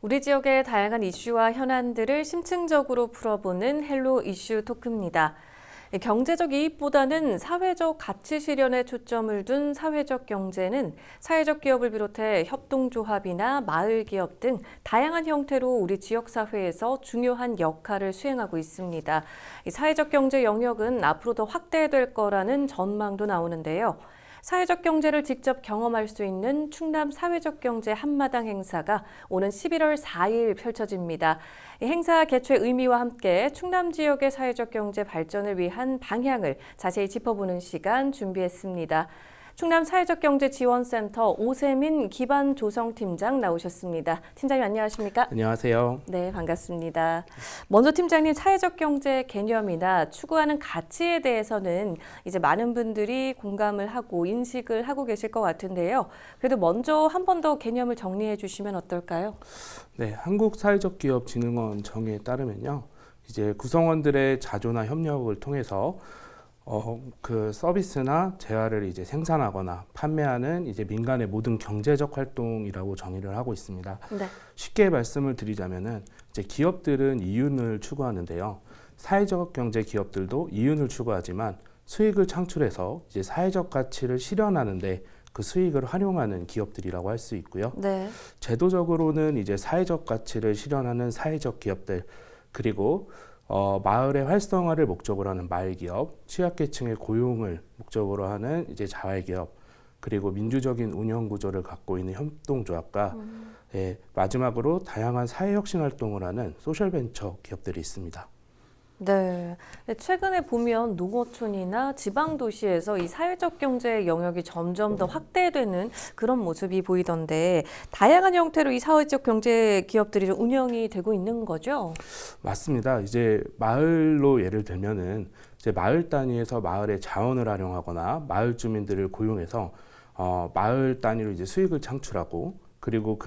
우리 지역의 다양한 이슈와 현안들을 심층적으로 풀어보는 헬로 이슈 토크입니다. 경제적 이익보다는 사회적 가치 실현에 초점을 둔 사회적 경제는 사회적 기업을 비롯해 협동조합이나 마을기업 등 다양한 형태로 우리 지역사회에서 중요한 역할을 수행하고 있습니다. 이 사회적 경제 영역은 앞으로 더 확대될 거라는 전망도 나오는데요. 사회적 경제를 직접 경험할 수 있는 충남 사회적 경제 한마당 행사가 오는 11월 4일 펼쳐집니다. 이 행사 개최 의미와 함께 충남 지역의 사회적 경제 발전을 위한 방향을 자세히 짚어보는 시간 준비했습니다. 충남 사회적경제지원센터 오세민 기반조성팀장 나오셨습니다. 팀장님 안녕하십니까? 안녕하세요. 네, 반갑습니다. 먼저 팀장님, 사회적 경제 개념이나 추구하는 가치에 대해서는 이제 많은 분들이 공감을 하고 인식을 하고 계실 것 같은데요. 그래도 먼저 한 번 더 개념을 정리해 주시면 어떨까요? 네, 한국사회적기업진흥원 정의에 따르면요, 이제 구성원들의 자조나 협력을 통해서 그 서비스나 재화를 이제 생산하거나 판매하는 이제 민간의 모든 경제적 활동이라고 정의를 하고 있습니다. 네. 쉽게 말씀을 드리자면은 이제 기업들은 이윤을 추구하는데요. 사회적 경제 기업들도 이윤을 추구하지만 수익을 창출해서 이제 사회적 가치를 실현하는데 그 수익을 활용하는 기업들이라고 할 수 있고요. 네. 제도적으로는 이제 사회적 가치를 실현하는 사회적 기업들, 그리고 마을의 활성화를 목적으로 하는 마을기업, 취약계층의 고용을 목적으로 하는 이제 자활기업, 그리고 민주적인 운영 구조를 갖고 있는 협동조합과 마지막으로 다양한 사회혁신 활동을 하는 소셜벤처 기업들이 있습니다. 네. 최근에 보면 농어촌이나 지방도시에서 이 사회적 경제 영역이 점점 더 확대되는 그런 모습이 보이던데 다양한 형태로 이 사회적 경제 기업들이 좀 운영이 되고 있는 거죠? 맞습니다. 이제 마을로 예를 들면은 이제 마을 단위에서 마을의 자원을 활용하거나 마을 주민들을 고용해서 마을 단위로 이제 수익을 창출하고 그리고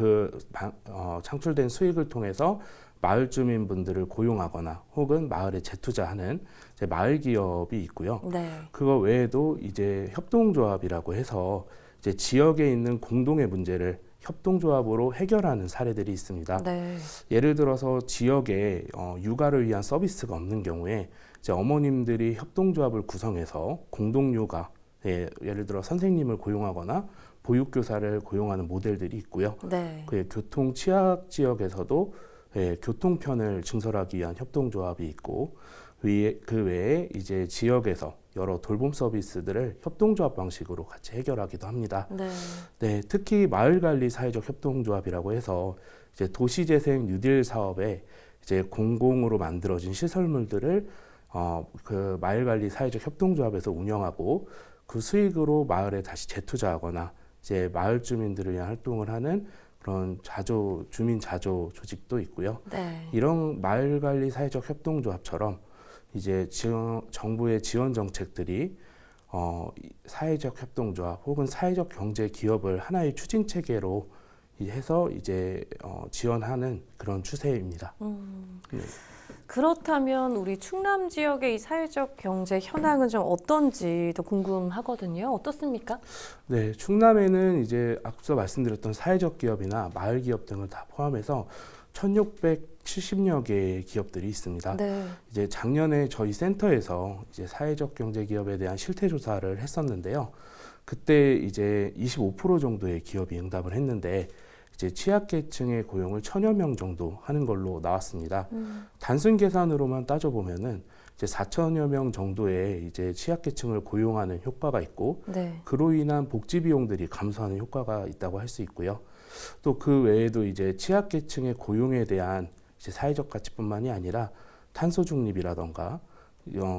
창출된 수익을 통해서 마을 주민분들을 고용하거나 혹은 마을에 재투자하는 이제 마을 기업이 있고요. 네. 그거 외에도 이제 협동조합이라고 해서 이제 지역에 있는 공동의 문제를 협동조합으로 해결하는 사례들이 있습니다. 네. 예를 들어서 지역에 육아를 위한 서비스가 없는 경우에 이제 어머님들이 협동조합을 구성해서 공동육아, 예를 들어 선생님을 고용하거나 보육교사를 고용하는 모델들이 있고요. 네. 그 교통 취약 지역에서도 교통편을 증설하기 위한 협동조합이 있고 그 외에 이제 지역에서 여러 돌봄 서비스들을 협동조합 방식으로 같이 해결하기도 합니다. 네. 네, 특히 마을관리 사회적 협동조합이라고 해서 이제 도시재생 뉴딜 사업에 이제 공공으로 만들어진 시설물들을 그 마을관리 사회적 협동조합에서 운영하고 그 수익으로 마을에 다시 재투자하거나 이제 마을 주민들을 위한 활동을 하는 그런 주민 자조 조직도 있고요. 네. 이런 마을관리 사회적 협동조합처럼 이제 정부의 지원 정책들이 사회적 협동조합 혹은 사회적 경제 기업을 하나의 추진 체계로 해서 이제 지원하는 그런 추세입니다. 네. 그렇다면 우리 충남 지역의 이 사회적 경제 현황은 좀 어떤지도 궁금하거든요. 어떻습니까? 네, 충남에는 이제 앞서 말씀드렸던 사회적 기업이나 마을 기업 등을 다 포함해서 1,670여 개의 기업들이 있습니다. 네. 이제 작년에 저희 센터에서 이제 사회적 경제 기업에 대한 실태 조사를 했었는데요. 그때 이제 25% 정도의 기업이 응답을 했는데 이제 취약계층의 고용을 1,000여 명 정도 하는 걸로 나왔습니다. 단순 계산으로만 따져보면은 이제 4,000여 명 정도의 이제 취약계층을 고용하는 효과가 있고 네. 그로 인한 복지 비용들이 감소하는 효과가 있다고 할 수 있고요. 또 그 외에도 이제 취약계층의 고용에 대한 이제 사회적 가치뿐만이 아니라 탄소 중립이라던가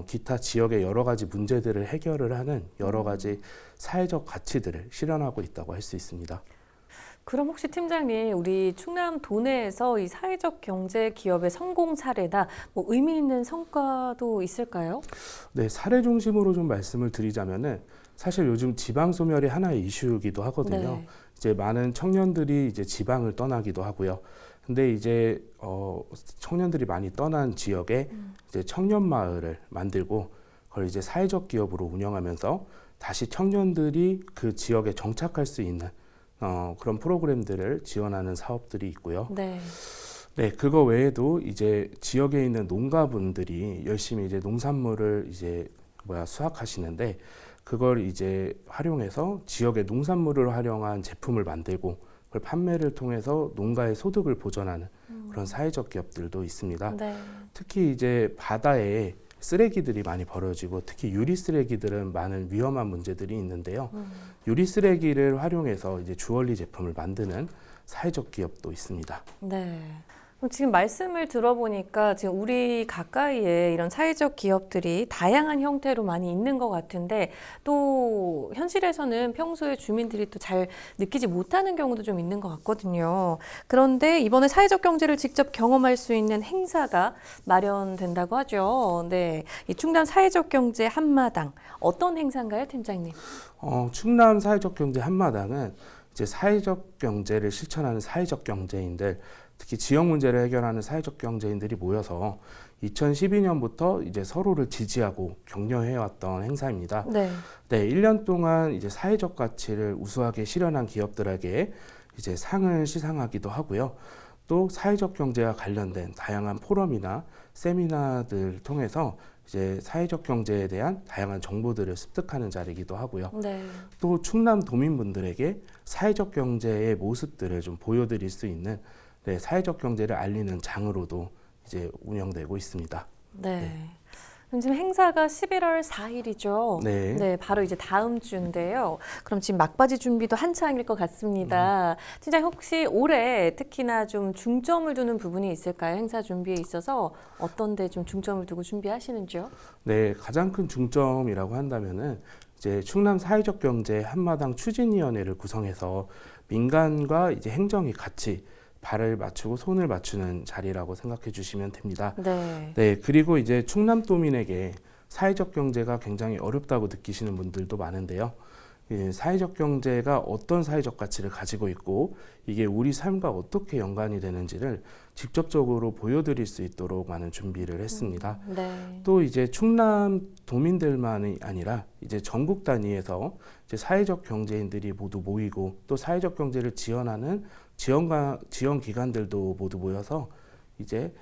기타 지역의 여러 가지 문제들을 해결을 하는 여러 가지 사회적 가치들을 실현하고 있다고 할 수 있습니다. 그럼 혹시 팀장님, 우리 충남 도내에서 이 사회적 경제 기업의 성공 사례나 뭐 의미 있는 성과도 있을까요? 네, 사례 중심으로 좀 말씀을 드리자면은 사실 요즘 지방 소멸이 하나의 이슈이기도 하거든요. 네. 이제 많은 청년들이 이제 지방을 떠나기도 하고요. 근데 이제 청년들이 많이 떠난 지역에 이제 청년 마을을 만들고 그걸 이제 사회적 기업으로 운영하면서 다시 청년들이 그 지역에 정착할 수 있는 그런 프로그램들을 지원하는 사업들이 있고요. 네. 네, 그거 외에도 이제 지역에 있는 농가분들이 열심히 이제 농산물을 이제 수확하시는데 그걸 이제 활용해서 지역의 농산물을 활용한 제품을 만들고 그걸 판매를 통해서 농가의 소득을 보전하는 그런 사회적 기업들도 있습니다. 네. 특히 이제 바다에 쓰레기들이 많이 버려지고 특히 유리 쓰레기들은 많은 위험한 문제들이 있는데요. 유리 쓰레기를 활용해서 이제 주얼리 제품을 만드는 사회적 기업도 있습니다. 네. 그럼 지금 말씀을 들어보니까 지금 우리 가까이에 이런 사회적 기업들이 다양한 형태로 많이 있는 것 같은데 또 현실에서는 평소에 주민들이 또 잘 느끼지 못하는 경우도 좀 있는 것 같거든요. 그런데 이번에 사회적 경제를 직접 경험할 수 있는 행사가 마련된다고 하죠. 네. 이 충남 사회적 경제 한마당 어떤 행사인가요, 팀장님? 충남 사회적 경제 한마당은 이제 사회적 경제를 실천하는 사회적 경제인들 특히 지역 문제를 해결하는 사회적 경제인들이 모여서 2012년부터 이제 서로를 지지하고 격려해왔던 행사입니다. 네. 네, 1년 동안 이제 사회적 가치를 우수하게 실현한 기업들에게 이제 상을 시상하기도 하고요. 또 사회적 경제와 관련된 다양한 포럼이나 세미나들을 통해서 이제 사회적 경제에 대한 다양한 정보들을 습득하는 자리이기도 하고요. 네. 또 충남 도민분들에게 사회적 경제의 모습들을 좀 보여드릴 수 있는 네, 사회적 경제를 알리는 장으로도 이제 운영되고 있습니다. 네. 네. 그럼 지금 행사가 11월 4일이죠. 네. 네, 바로 이제 다음 주인데요. 그럼 지금 막바지 준비도 한창일 것 같습니다. 팀장님 혹시 올해 특히나 좀 중점을 두는 부분이 있을까요? 행사 준비에 있어서 어떤 데 좀 중점을 두고 준비하시는지요? 네, 가장 큰 중점이라고 한다면은 이제 충남 사회적 경제 한마당 추진위원회를 구성해서 민간과 이제 행정이 같이 발을 맞추고 손을 맞추는 자리라고 생각해 주시면 됩니다. 네. 네, 그리고 이제 충남도민에게 사회적 경제가 굉장히 어렵다고 느끼시는 분들도 많은데요. 사회적 경제가 어떤 사회적 가치를 가지고 있고 이게 우리 삶과 어떻게 연관이 되는지를 직접적으로 보여드릴 수 있도록 많은 준비를 했습니다. 네. 또 이제 충남 도민들만이 아니라 이제 전국 단위에서 이제 사회적 경제인들이 모두 모이고 또 사회적 경제를 지원하는 지원 기관들도 모두 모여서 이제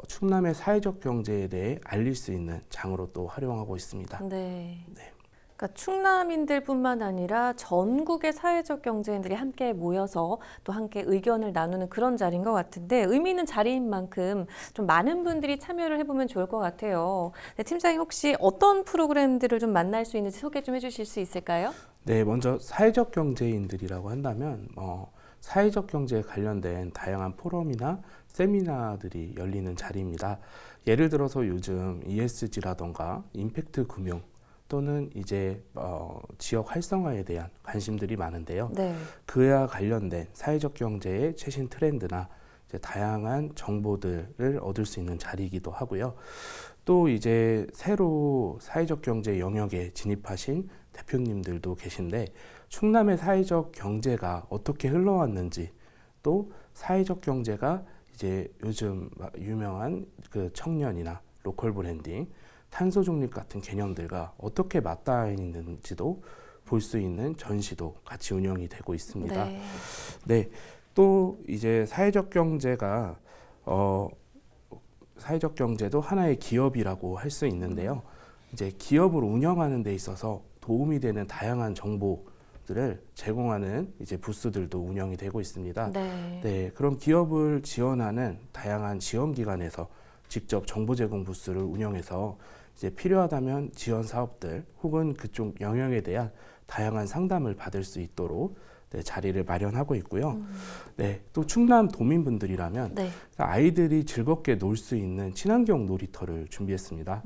충남의 사회적 경제에 대해 알릴 수 있는 장으로 또 활용하고 있습니다. 네. 네. 그러니까 충남인들뿐만 아니라 전국의 사회적 경제인들이 함께 모여서 또 함께 의견을 나누는 그런 자리인 것 같은데 의미 있는 자리인 만큼 좀 많은 분들이 참여를 해보면 좋을 것 같아요. 네, 팀장님 혹시 어떤 프로그램들을 좀 만날 수 있는지 소개 좀 해주실 수 있을까요? 네, 먼저 사회적 경제인들이라고 한다면 사회적 경제에 관련된 다양한 포럼이나 세미나들이 열리는 자리입니다. 예를 들어서 요즘 ESG라던가 임팩트 금융 또는 이제 지역 활성화에 대한 관심들이 많은데요. 네. 그와 관련된 사회적 경제의 최신 트렌드나 이제 다양한 정보들을 얻을 수 있는 자리이기도 하고요. 또 이제 새로 사회적 경제 영역에 진입하신 대표님들도 계신데 충남의 사회적 경제가 어떻게 흘러왔는지 또 사회적 경제가 이제 요즘 유명한 그 청년이나 로컬 브랜딩, 탄소 중립 같은 개념들과 어떻게 맞닿아 있는지도 볼 수 있는 전시도 같이 운영이 되고 있습니다. 네. 네, 또 이제 사회적 경제가 사회적 경제도 하나의 기업이라고 할 수 있는데요. 이제 기업을 운영하는 데 있어서 도움이 되는 다양한 정보들을 제공하는 이제 부스들도 운영이 되고 있습니다. 네. 네, 그럼 기업을 지원하는 다양한 지원 기관에서 직접 정보 제공 부스를 운영해서 이제 필요하다면 지원 사업들 혹은 그쪽 영역에 대한 다양한 상담을 받을 수 있도록 네, 자리를 마련하고 있고요. 네, 또 충남 도민분들이라면 네. 아이들이 즐겁게 놀 수 있는 친환경 놀이터를 준비했습니다.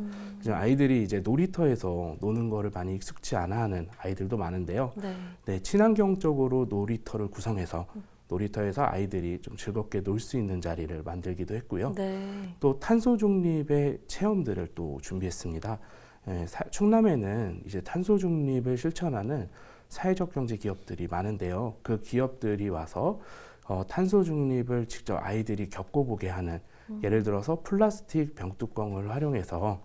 아이들이 이제 놀이터에서 노는 거를 많이 익숙치 않아하는 아이들도 많은데요. 네. 네, 친환경적으로 놀이터를 구성해서 놀이터에서 아이들이 좀 즐겁게 놀 수 있는 자리를 만들기도 했고요. 네. 또 탄소 중립의 체험들을 또 준비했습니다. 충남에는 이제 탄소 중립을 실천하는 사회적 경제 기업들이 많은데요. 그 기업들이 와서 탄소 중립을 직접 아이들이 겪어보게 하는 예를 들어서 플라스틱 병뚜껑을 활용해서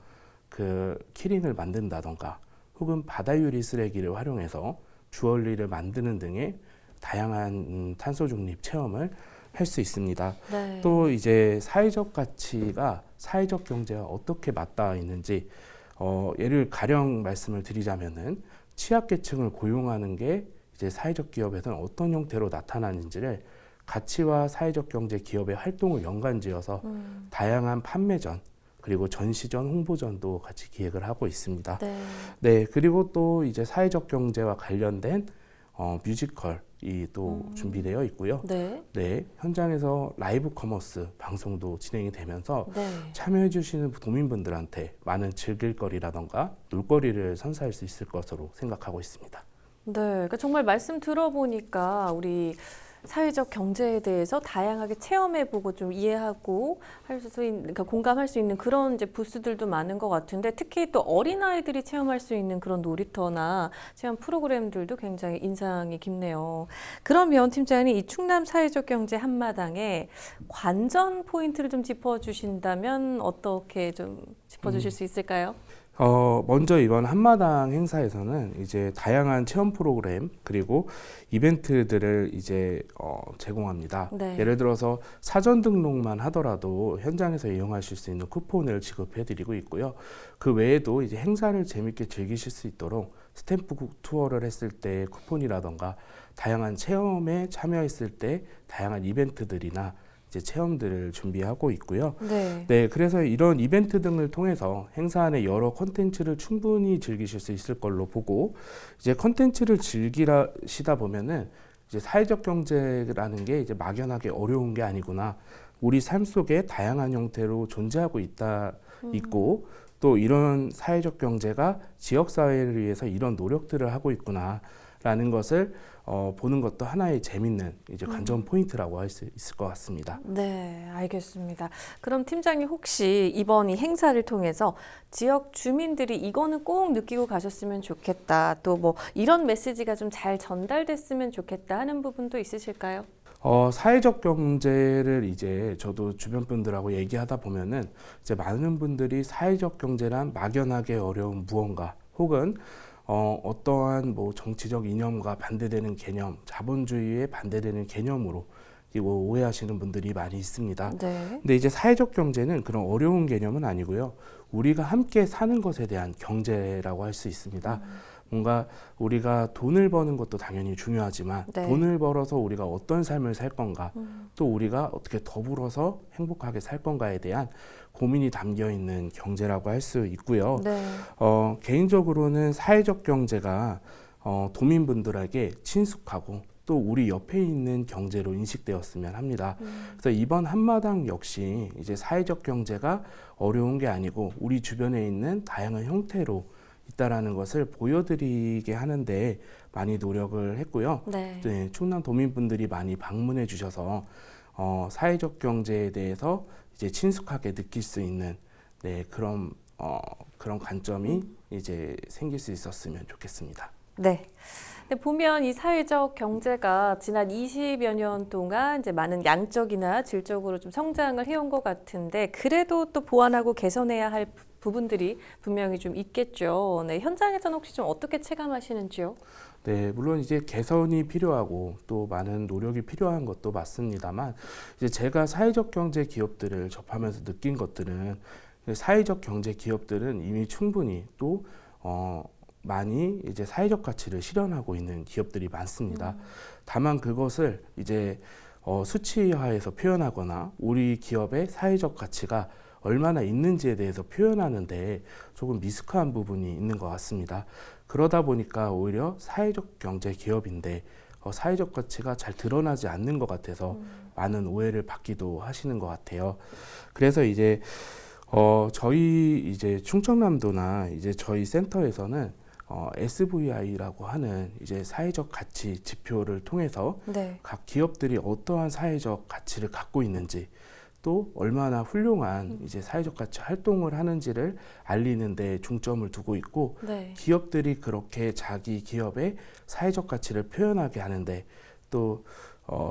그 키링을 만든다던가 혹은 바다 유리 쓰레기를 활용해서 주얼리를 만드는 등의 다양한 탄소 중립 체험을 할 수 있습니다. 네. 또 이제 사회적 가치가 사회적 경제와 어떻게 맞닿아 있는지 예를 가령 말씀을 드리자면은 취약계층을 고용하는 게 이제 사회적 기업에서는 어떤 형태로 나타나는지를 가치와 사회적 경제 기업의 활동을 연관지어서 다양한 판매전 그리고 전시전, 홍보전도 같이 기획을 하고 있습니다. 네. 네, 그리고 또 이제 사회적 경제와 관련된 뮤지컬이 또 준비되어 있고요. 네. 네, 현장에서 라이브 커머스 방송도 진행이 되면서 네. 참여해 주시는 도민분들한테 많은 즐길거리라던가 놀거리를 선사할 수 있을 것으로 생각하고 있습니다. 네, 그러니까 정말 말씀 들어보니까 우리 사회적 경제에 대해서 다양하게 체험해보고 좀 이해하고 할 수 있는, 그러니까 공감할 수 있는 그런 이제 부스들도 많은 것 같은데 특히 또 어린아이들이 체험할 수 있는 그런 놀이터나 체험 프로그램들도 굉장히 인상이 깊네요. 그러면 팀장님 이 충남 사회적 경제 한마당에 관전 포인트를 좀 짚어주신다면 어떻게 좀 짚어주실 수 있을까요? 먼저 이번 한마당 행사에서는 이제 다양한 체험 프로그램 그리고 이벤트들을 이제 제공합니다. 네. 예를 들어서 사전 등록만 하더라도 현장에서 이용하실 수 있는 쿠폰을 지급해드리고 있고요. 그 외에도 이제 행사를 재밌게 즐기실 수 있도록 스탬프 투어를 했을 때 쿠폰이라던가 다양한 체험에 참여했을 때 다양한 이벤트들이나 이제 체험들을 준비하고 있고요. 네. 네, 그래서 이런 이벤트 등을 통해서 행사 안에 여러 콘텐츠를 충분히 즐기실 수 있을 걸로 보고 이제 콘텐츠를 즐기시다 보면은 이제 사회적 경제라는 게 이제 막연하게 어려운 게 아니구나. 우리 삶 속에 다양한 형태로 존재하고 있고 또 이런 사회적 경제가 지역 사회를 위해서 이런 노력들을 하고 있구나라는 것을 보는 것도 하나의 재밌는 이제 관전 포인트라고 할 수 있을 것 같습니다. 네, 알겠습니다. 그럼 팀장님 혹시 이번 이 행사를 통해서 지역 주민들이 이거는 꼭 느끼고 가셨으면 좋겠다. 또 뭐 이런 메시지가 좀 잘 전달됐으면 좋겠다 하는 부분도 있으실까요? 사회적 경제를 이제 저도 주변 분들하고 얘기하다 보면은 이제 많은 분들이 사회적 경제란 막연하게 어려운 무언가 혹은 어떠한 뭐 정치적 이념과 반대되는 개념, 자본주의에 반대되는 개념으로 이거 오해하시는 분들이 많이 있습니다. 네. 근데 이제 사회적 경제는 그런 어려운 개념은 아니고요. 우리가 함께 사는 것에 대한 경제라고 할 수 있습니다. 뭔가 우리가 돈을 버는 것도 당연히 중요하지만 네. 돈을 벌어서 우리가 어떤 삶을 살 건가, 또 우리가 어떻게 더불어서 행복하게 살 건가에 대한 고민이 담겨 있는 경제라고 할 수 있고요. 네. 개인적으로는 사회적 경제가 도민분들에게 친숙하고 또 우리 옆에 있는 경제로 인식되었으면 합니다. 그래서 이번 한마당 역시 이제 사회적 경제가 어려운 게 아니고 우리 주변에 있는 다양한 형태로 있다라는 것을 보여드리게 하는데 많이 노력을 했고요. 네. 네, 충남 도민분들이 많이 방문해 주셔서 사회적 경제에 대해서 이제 친숙하게 느낄 수 있는 네, 그런 관점이 이제 생길 수 있었으면 좋겠습니다. 네. 근데 보면 이 사회적 경제가 지난 20여 년 동안 이제 많은 양적이나 질적으로 좀 성장을 해온 것 같은데 그래도 또 보완하고 개선해야 할 부분들이 분명히 좀 있겠죠. 네, 현장에서는 혹시 좀 어떻게 체감하시는지요? 네, 물론 이제 개선이 필요하고 또 많은 노력이 필요한 것도 맞습니다만 이제 제가 사회적 경제 기업들을 접하면서 느낀 것들은 사회적 경제 기업들은 이미 충분히 또 많이 이제 사회적 가치를 실현하고 있는 기업들이 많습니다. 다만 그것을 이제 수치화해서 표현하거나 우리 기업의 사회적 가치가 얼마나 있는지에 대해서 표현하는데 조금 미숙한 부분이 있는 것 같습니다. 그러다 보니까 오히려 사회적 경제 기업인데 사회적 가치가 잘 드러나지 않는 것 같아서 많은 오해를 받기도 하시는 것 같아요. 그래서 이제 저희 이제 충청남도나 이제 저희 센터에서는 SVI라고 하는 이제 사회적 가치 지표를 통해서 네. 각 기업들이 어떠한 사회적 가치를 갖고 있는지 또 얼마나 훌륭한 이제 사회적 가치 활동을 하는지를 알리는 데 중점을 두고 있고 네. 기업들이 그렇게 자기 기업의 사회적 가치를 표현하게 하는데 또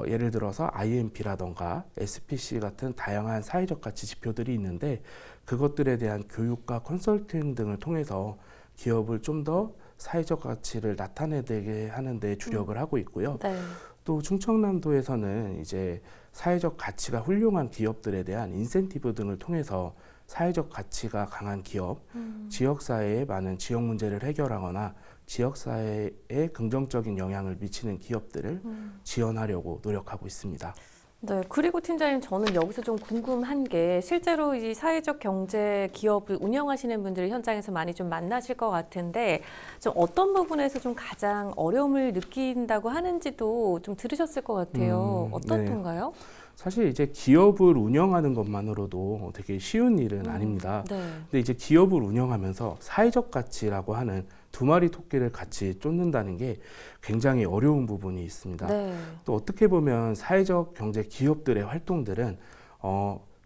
예를 들어서 IMP라던가 SPC 같은 다양한 사회적 가치 지표들이 있는데 그것들에 대한 교육과 컨설팅 등을 통해서 기업을 좀 더 사회적 가치를 나타내게 하는 데 주력을 하고 있고요. 네. 또 충청남도에서는 이제 사회적 가치가 훌륭한 기업들에 대한 인센티브 등을 통해서 사회적 가치가 강한 기업, 지역사회의 많은 지역 문제를 해결하거나 지역사회에 긍정적인 영향을 미치는 기업들을 지원하려고 노력하고 있습니다. 네, 그리고 팀장님, 저는 여기서 좀 궁금한 게 실제로 이 사회적 경제 기업을 운영하시는 분들을 현장에서 많이 좀 만나실 것 같은데 좀 어떤 부분에서 좀 가장 어려움을 느낀다고 하는지도 좀 들으셨을 것 같아요. 어떻던가요? 사실 이제 기업을 운영하는 것만으로도 되게 쉬운 일은 아닙니다. 네. 근데 이제 기업을 운영하면서 사회적 가치라고 하는 두 마리 토끼를 같이 쫓는다는 게 굉장히 어려운 부분이 있습니다. 네. 또 어떻게 보면 사회적 경제 기업들의 활동들은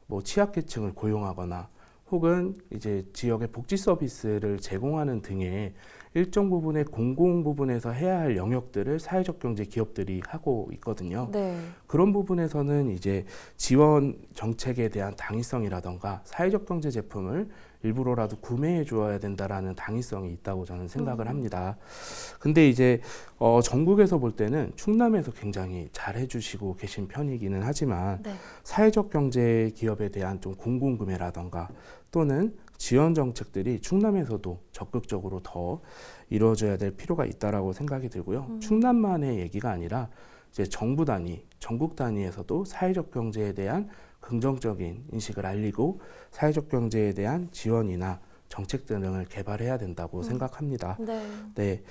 뭐 취약계층을 고용하거나 혹은 이제 지역의 복지 서비스를 제공하는 등의 일정 부분의 공공 부분에서 해야 할 영역들을 사회적 경제 기업들이 하고 있거든요. 네. 그런 부분에서는 이제 지원 정책에 대한 당위성이라던가 사회적 경제 제품을 일부러라도 구매해 주어야 된다라는 당위성이 있다고 저는 생각을 합니다. 근데 이제 전국에서 볼 때는 충남에서 굉장히 잘 해주시고 계신 편이기는 하지만 네. 사회적 경제 기업에 대한 좀 공공구매라던가 또는 지원 정책들이 충남에서도 적극적으로 더 이루어져야 될 필요가 있다라고 생각이 들고요. 충남만의 얘기가 아니라 이제 정부 단위, 전국 단위에서도 사회적 경제에 대한 긍정적인 인식을 알리고 사회적 경제에 대한 지원이나 정책 등을 개발해야 된다고 생각합니다. 네. 네,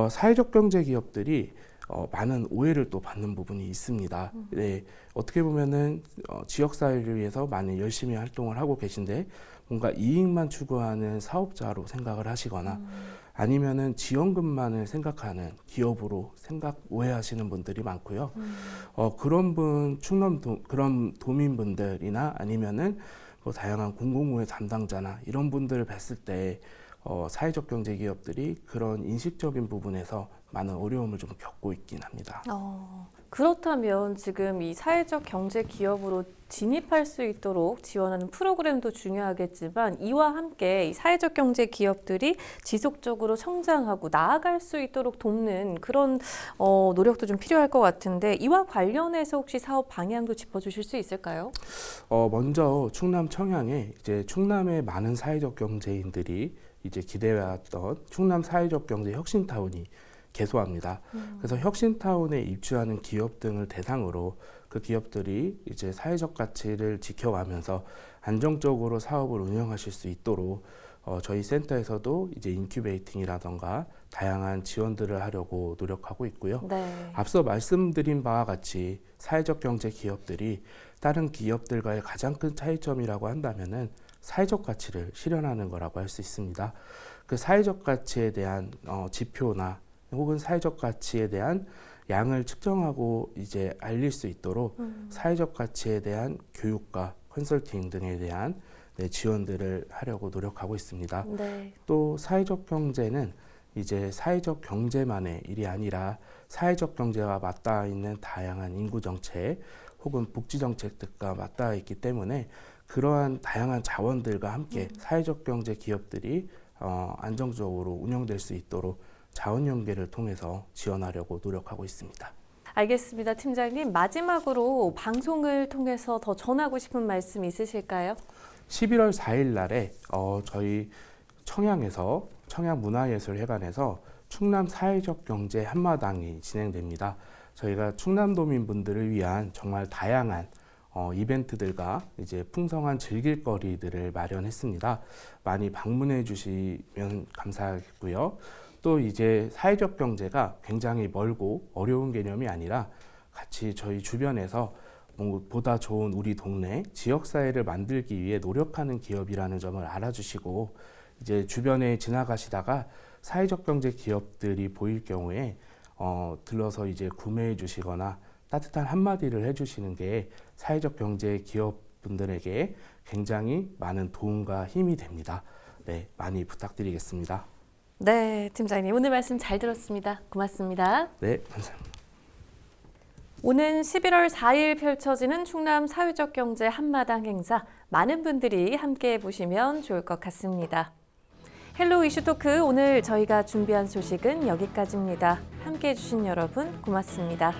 사회적 경제 기업들이 많은 오해를 또 받는 부분이 있습니다. 네, 어떻게 보면은 지역 사회를 위해서 많이 열심히 활동을 하고 계신데 뭔가 이익만 추구하는 사업자로 생각을 하시거나 아니면은 지원금만을 생각하는 기업으로 오해하시는 분들이 많고요. 그런 그런 도민분들이나 아니면은 뭐 다양한 공공구매 담당자나 이런 분들을 뵀을 때 사회적 경제 기업들이 그런 인식적인 부분에서 많은 어려움을 좀 겪고 있긴 합니다. 그렇다면 지금 이 사회적 경제 기업으로 진입할 수 있도록 지원하는 프로그램도 중요하겠지만 이와 함께 이 사회적 경제 기업들이 지속적으로 성장하고 나아갈 수 있도록 돕는 그런 노력도 좀 필요할 것 같은데 이와 관련해서 혹시 사업 방향도 짚어주실 수 있을까요? 먼저 충남 청양에 이제 충남의 많은 사회적 경제인들이 이제 기대해왔던 충남 사회적 경제 혁신타운이 개소합니다. 그래서 혁신타운에 입주하는 기업 등을 대상으로 그 기업들이 이제 사회적 가치를 지켜가면서 안정적으로 사업을 운영하실 수 있도록 저희 센터에서도 이제 인큐베이팅이라던가 다양한 지원들을 하려고 노력하고 있고요. 네. 앞서 말씀드린 바와 같이 사회적 경제 기업들이 다른 기업들과의 가장 큰 차이점이라고 한다면은 사회적 가치를 실현하는 거라고 할 수 있습니다. 그 사회적 가치에 대한 지표나 혹은 사회적 가치에 대한 양을 측정하고 이제 알릴 수 있도록 사회적 가치에 대한 교육과 컨설팅 등에 대한 지원들을 하려고 노력하고 있습니다. 네. 또 사회적 경제는 이제 사회적 경제만의 일이 아니라 사회적 경제와 맞닿아 있는 다양한 인구 정책 혹은 복지 정책 등과 맞닿아 있기 때문에 그러한 다양한 자원들과 함께 사회적 경제 기업들이 안정적으로 운영될 수 있도록 자원 연계를 통해서 지원하려고 노력하고 있습니다. 알겠습니다. 팀장님, 마지막으로 방송을 통해서 더 전하고 싶은 말씀 있으실까요? 11월 4일 날에 저희 청양에서 청양문화예술회관에서 충남 사회적 경제 한마당이 진행됩니다. 저희가 충남도민분들을 위한 정말 다양한 이벤트들과 이제 풍성한 즐길거리들을 마련했습니다. 많이 방문해 주시면 감사하겠고요. 또 이제 사회적 경제가 굉장히 멀고 어려운 개념이 아니라 같이 저희 주변에서 보다 좋은 우리 동네 지역사회를 만들기 위해 노력하는 기업이라는 점을 알아주시고 이제 주변에 지나가시다가 사회적 경제 기업들이 보일 경우에 들러서 이제 구매해 주시거나 따뜻한 한마디를 해주시는 게 사회적 경제 기업분들에게 굉장히 많은 도움과 힘이 됩니다. 네, 많이 부탁드리겠습니다. 네, 팀장님 오늘 말씀 잘 들었습니다. 고맙습니다. 네, 감사합니다. 오는 11월 4일 펼쳐지는 충남 사회적 경제 한마당 행사 많은 분들이 함께해 보시면 좋을 것 같습니다. 헬로 이슈 토크 오늘 저희가 준비한 소식은 여기까지입니다. 함께해 주신 여러분 고맙습니다.